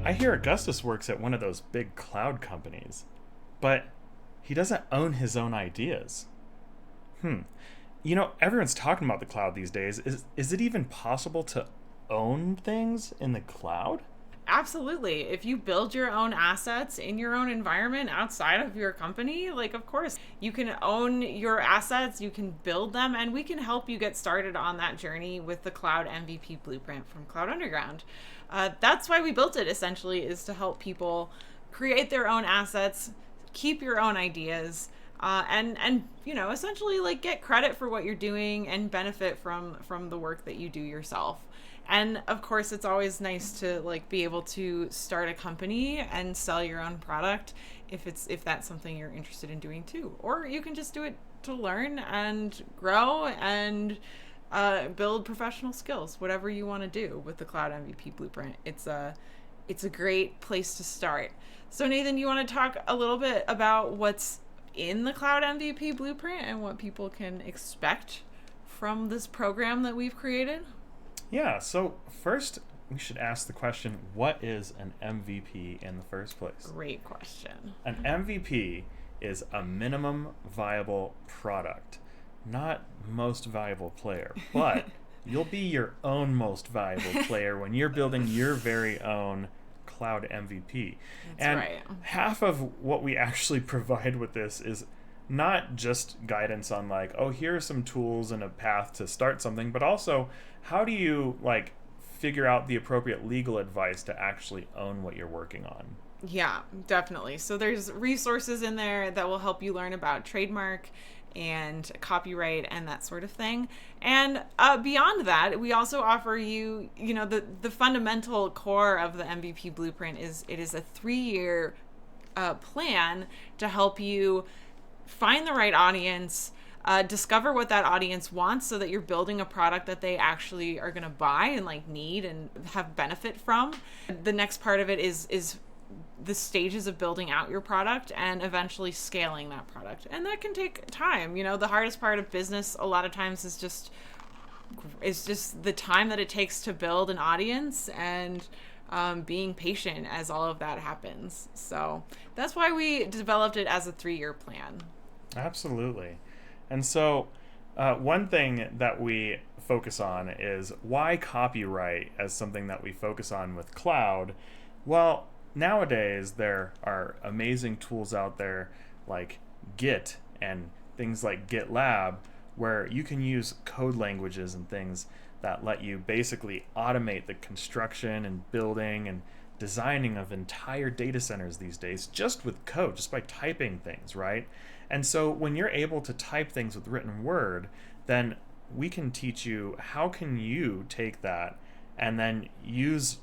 I hear Augustus works at one of those big cloud companies, but he doesn't own his own ideas. Hmm. Everyone's talking about the cloud these days. Is it even possible to own things in the cloud? Absolutely. If you build your own assets in your own environment outside of your company, like, of course, you can own your assets, you can build them, and we can help you get started on that journey with the Cloud MVP Blueprint from Cloud Underground. That's why we built it, essentially, is to help people create their own assets, keep your own ideas, and essentially like get credit for what you're doing and benefit from the work that you do yourself. And of course, it's always nice to like be able to start a company and sell your own product if that's something you're interested in doing too. Or you can just do it to learn and grow and build professional skills, whatever you want to do with the Cloud MVP Blueprint. It's a great place to start. So Nathan, you want to talk a little bit about what's in the Cloud MVP Blueprint and what people can expect from this program that we've created? Yeah, so first we should ask the question, what is an MVP in the first place? Great question. An MVP is a minimum viable product, not most valuable player, but you'll be your own most valuable player when you're building your very own cloud MVP. That's right. Half of what we actually provide with this is not just guidance on like, oh, here are some tools and a path to start something, but also how do you like figure out the appropriate legal advice to actually own what you're working on? Yeah, definitely. So there's resources in there that will help you learn about trademark and copyright and that sort of thing. And beyond that, we also offer you, the fundamental core of the MVP Blueprint is it is a 3-year plan to help you find the right audience, discover what that audience wants so that you're building a product that they actually are going to buy and like need and have benefit from. The next part of it is the stages of building out your product and eventually scaling that product. And that can take time. The hardest part of business a lot of times is just the time that it takes to build an audience and being patient as all of that happens. So that's why we developed it as a 3-year plan. Absolutely. And so one thing that we focus on is why copyright as something that we focus on with cloud. Well, nowadays there are amazing tools out there like Git and things like GitLab where you can use code languages and things that let you basically automate the construction and building and designing of entire data centers these days just with code, just by typing things, right? And so when you're able to type things with written word, then we can teach you how can you take that and then use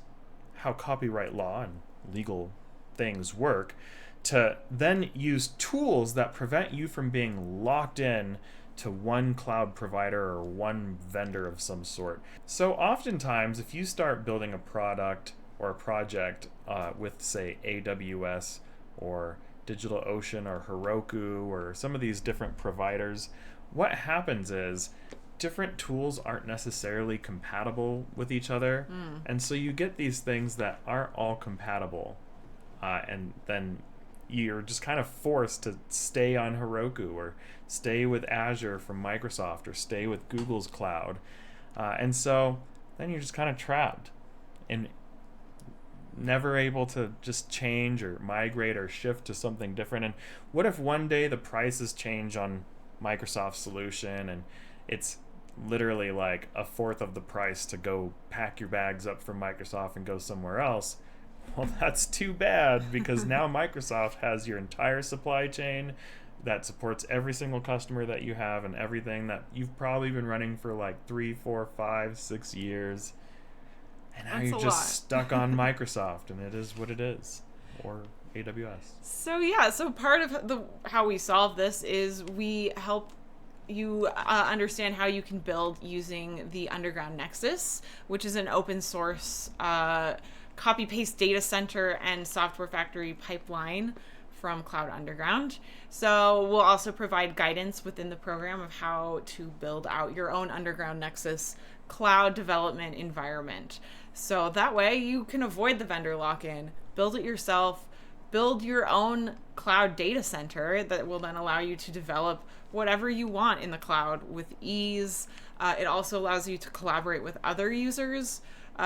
how copyright law and legal things work to then use tools that prevent you from being locked in to one cloud provider or one vendor of some sort. So oftentimes, if you start building a product or a project with, say, AWS or DigitalOcean or Heroku or some of these different providers, what happens is different tools aren't necessarily compatible with each other. And so you get these things that aren't all compatible. And then you're just kind of forced to stay on Heroku or stay with Azure from Microsoft or stay with Google's cloud. And so then you're just kind of trapped and never able to just change or migrate or shift to something different. And what if one day the prices change on Microsoft's solution and it's literally like a fourth of the price to go pack your bags up from Microsoft and go somewhere else? Well, that's too bad because now Microsoft has your entire supply chain that supports every single customer that you have and everything that you've probably been running for like 3, 4, 5, 6 years. And now you're just stuck on Microsoft, and it is what it is, or AWS. So part of how we solve this is we help you understand how you can build using the Underground Nexus, which is an open source copy-paste data center and software factory pipeline from Cloud Underground. So we'll also provide guidance within the program of how to build out your own Underground Nexus cloud development environment. So that way you can avoid the vendor lock-in, build it yourself, build your own cloud data center that will then allow you to develop whatever you want in the cloud with ease. It also allows you to collaborate with other users,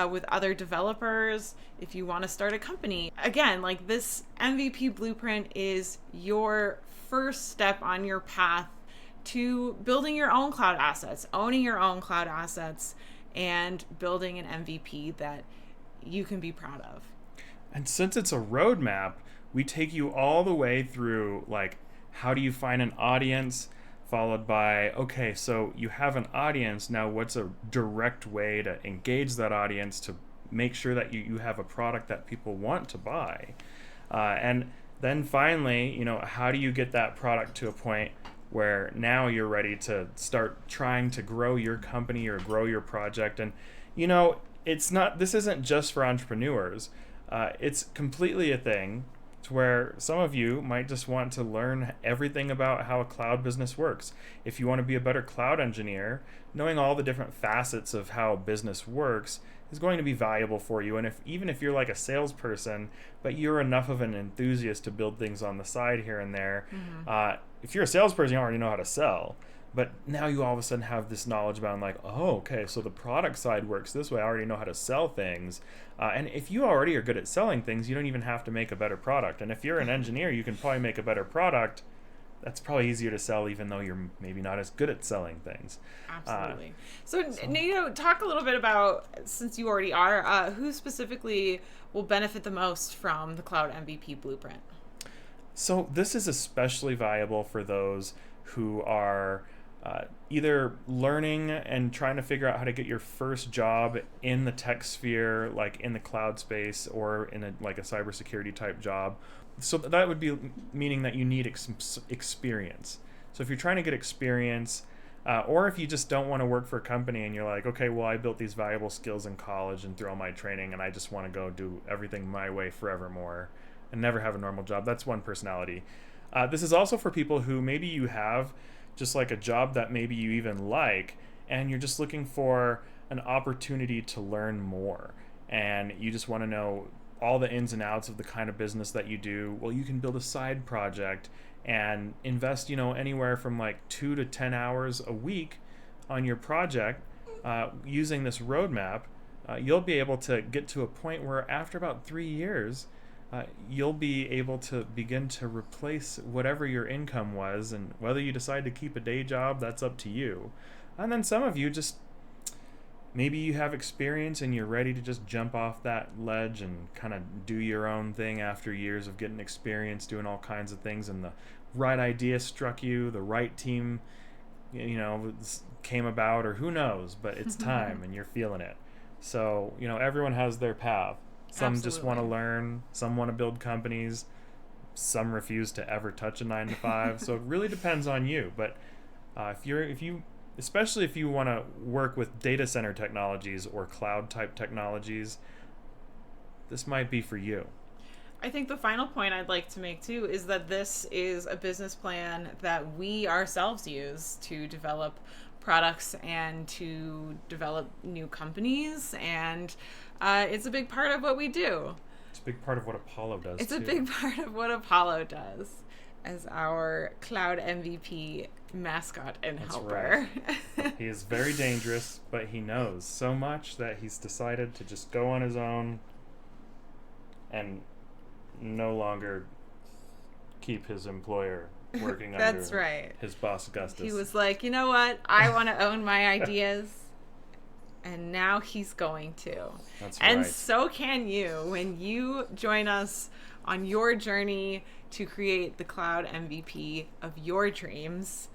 with other developers, if you want to start a company. Again, like, this MVP blueprint is your first step on your path to building your own cloud assets, owning your own cloud assets, and building an MVP that you can be proud of. And since it's a roadmap, we take you all the way through, like, how do you find an audience, followed by, okay, so you have an audience, now what's a direct way to engage that audience to make sure that you have a product that people want to buy? And then finally, how do you get that product to a point where now you're ready to start trying to grow your company or grow your project? And, this isn't just for entrepreneurs. It's completely a thing to where some of you might just want to learn everything about how a cloud business works. If you want to be a better cloud engineer, knowing all the different facets of how business works is going to be valuable for you. And even if you're like a salesperson, but you're enough of an enthusiast to build things on the side here and there, if you're a salesperson, you already know how to sell. But now you all of a sudden have this knowledge about, like, oh, okay, so the product side works this way. I already know how to sell things. And if you already are good at selling things, you don't even have to make a better product. And if you're an engineer, you can probably make a better product. That's probably easier to sell, even though you're maybe not as good at selling things. Absolutely. So, Nato, talk a little bit about, since you already are, who specifically will benefit the most from the Cloud MVP Blueprint? So this is especially valuable for those who are either learning and trying to figure out how to get your first job in the tech sphere, like in the cloud space, or in a cybersecurity type job. So that would be meaning that you need experience. So if you're trying to get experience, or if you just don't want to work for a company and you're like, okay, well, I built these valuable skills in college and through all my training, and I just want to go do everything my way forevermore and never have a normal job. That's one personality. This is also for people who maybe you have just like a job that maybe you even like, and you're just looking for an opportunity to learn more, and you just want to know all the ins and outs of the kind of business that you do. Well, you can build a side project and invest, anywhere from like 2 to 10 hours a week on your project using this roadmap. You'll be able to get to a point where after about 3 years, you'll be able to begin to replace whatever your income was, and whether you decide to keep a day job, that's up to you. And then some of you just, maybe you have experience and you're ready to just jump off that ledge and kind of do your own thing after years of getting experience doing all kinds of things, and the right idea struck you, the right team, came about, or who knows, but it's time and you're feeling it. So, everyone has their path. Some Absolutely. just want to learn, some want to build companies, some refuse to ever touch a 9-to-5. So it really depends on you. But especially if you want to work with data center technologies or cloud type technologies, this might be for you. I think the final point I'd like to make too is that this is a business plan that we ourselves use to develop products and to develop new companies, and it's a big part of what we do. It's a big part of what Apollo does. It's a big part of what Apollo does as our cloud MVP mascot and helper. Right. He is very dangerous, but he knows so much that he's decided to just go on his own and no longer keep his employer working That's under right. his boss Augustus. He was like, you know what? I want to own my ideas. And now he's going to. That's and right. so can you when you join us on your journey to create the cloud MVP of your dreams.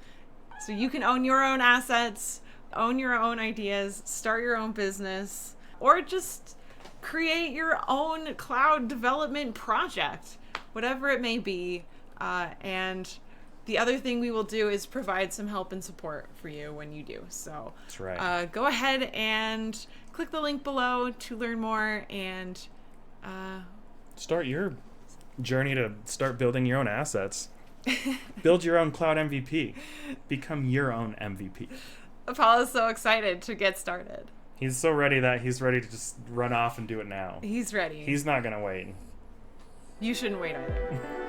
So you can own your own assets, own your own ideas, start your own business, or just create your own cloud development project, whatever it may be. And the other thing we will do is provide some help and support for you when you do. So That's right. Go ahead and click the link below to learn more and Start your journey to start building your own assets. Build your own cloud MVP. Become your own MVP. Apollo's so excited to get started. He's so ready that he's ready to just run off and do it now. He's ready. He's not going to wait. You shouldn't wait either.